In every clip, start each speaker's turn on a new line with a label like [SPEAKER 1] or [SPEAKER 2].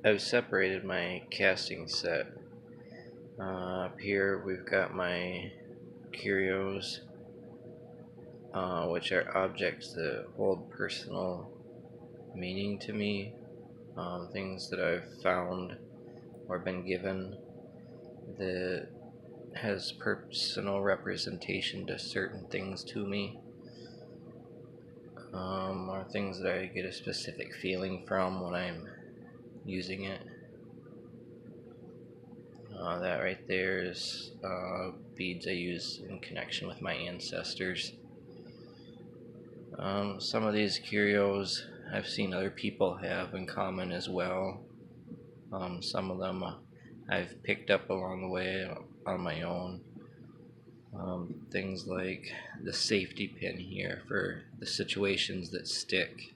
[SPEAKER 1] I've separated my casting set. Up here we've got my curios, which are objects that hold personal meaning to me, things that I've found or been given that has personal representation to certain things to me, or things that I get a specific feeling from when I'm using it. That right there is beads I use in connection with my ancestors. Some of these curios I've seen other people have in common as well. Some of them I've picked up along the way on my own. Things like the safety pin here for the situations that stick.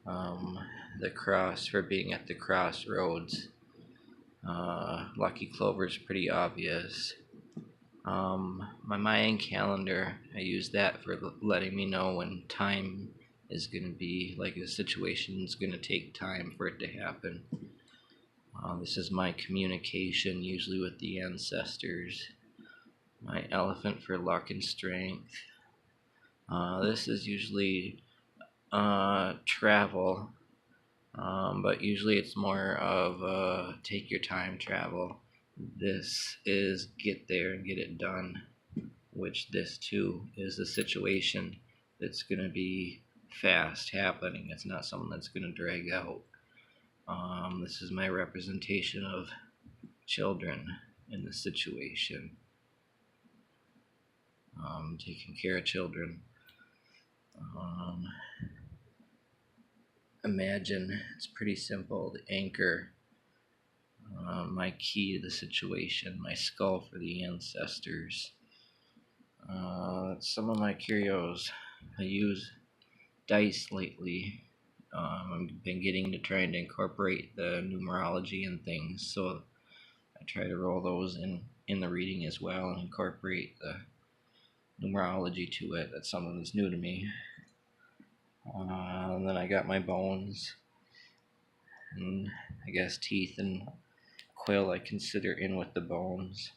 [SPEAKER 1] The cross for being at the crossroads. Lucky Clover is pretty obvious. My Mayan calendar, I use that for letting me know when time is going to be, like a situation is going to take time for it to happen. This is my communication, usually with the ancestors. My elephant for luck and strength. This is usually travel, but usually it's more of take your time travel. This is get there and get it done, which this too is a situation that's going to be fast happening. It's not something that's going to drag out. This is my representation of children in the situation. Taking care of children. Imagine, it's pretty simple. The anchor, my key to the situation, my skull for the ancestors. Some of my curios. I use dice lately. I've been getting to trying to incorporate the numerology and things, so I try to roll those in the reading as well and incorporate the numerology to it. That's something that's new to me. And then I got my bones, and I guess teeth and quill I consider in with the bones.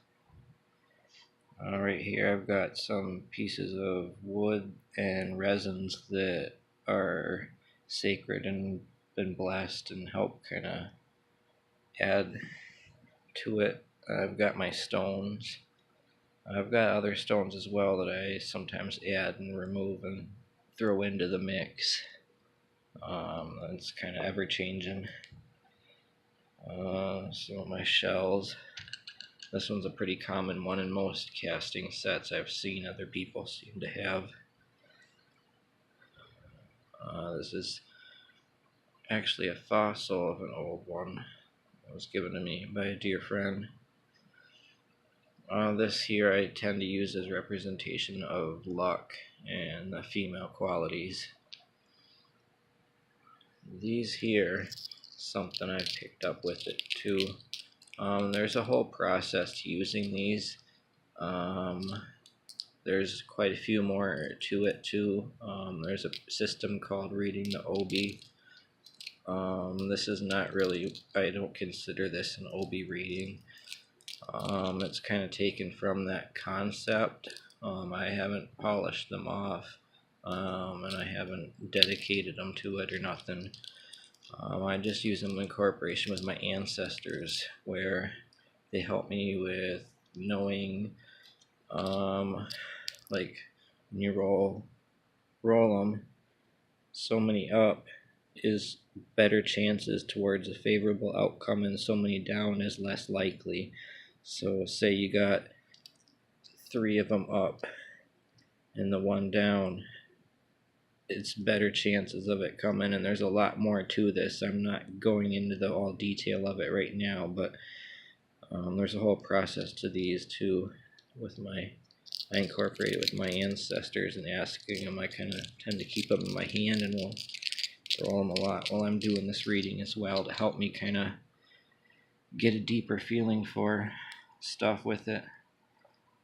[SPEAKER 1] Right here I've got some pieces of wood and resins that are sacred and been blessed and help kind of add to it. I've got my stones. I've got other stones as well that I sometimes add and remove and throw into the mix. It's kind of ever changing. Some of my shells. This one's a pretty common one in most casting sets I've seen other people seem to have. This is actually a fossil of an old one that was given to me by a dear friend. This here I tend to use as representation of luck and the female qualities. These here, something I've picked up with it too. There's a whole process to using these. There's quite a few more to it too. There's a system called reading the Obi. This is not really, I don't consider this an Obi reading. It's kind of taken from that concept. I haven't polished them off, and I haven't dedicated them to it or nothing. I just use them in corporation with my ancestors, where they help me with knowing, like when you roll them, so many up is better chances towards a favorable outcome, and so many down is less likely. So say you got 3 of them up and the 1 down, it's better chances of it coming. And there's a lot more to this. I'm not going into the all detail of it right now, but there's a whole process to these too. I incorporate it with my ancestors and asking them. I kind of tend to keep them in my hand and will roll them a lot while I'm doing this reading as well, to help me kind of get a deeper feeling for stuff with it.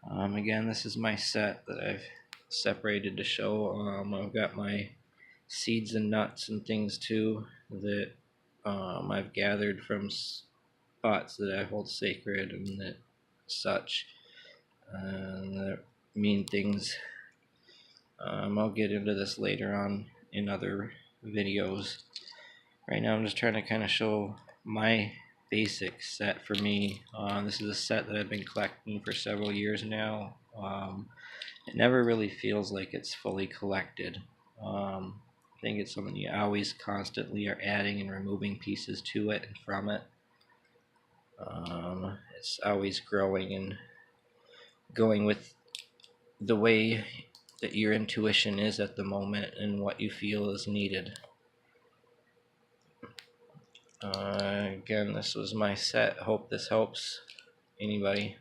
[SPEAKER 1] Again, this is my set that I've separated to show. I've got my seeds and nuts and things too that I've gathered from spots that I hold sacred and that such, that mean things. I'll get into this later on in other videos. Right now I'm just trying to kind of show my basic set for me. This is a set that I've been collecting for several years now. It never really feels like it's fully collected. I think it's something you always constantly are adding and removing pieces to it and from it. It's always growing and going with the way that your intuition is at the moment and what you feel is needed. Again, this was my set. Hope this helps anybody.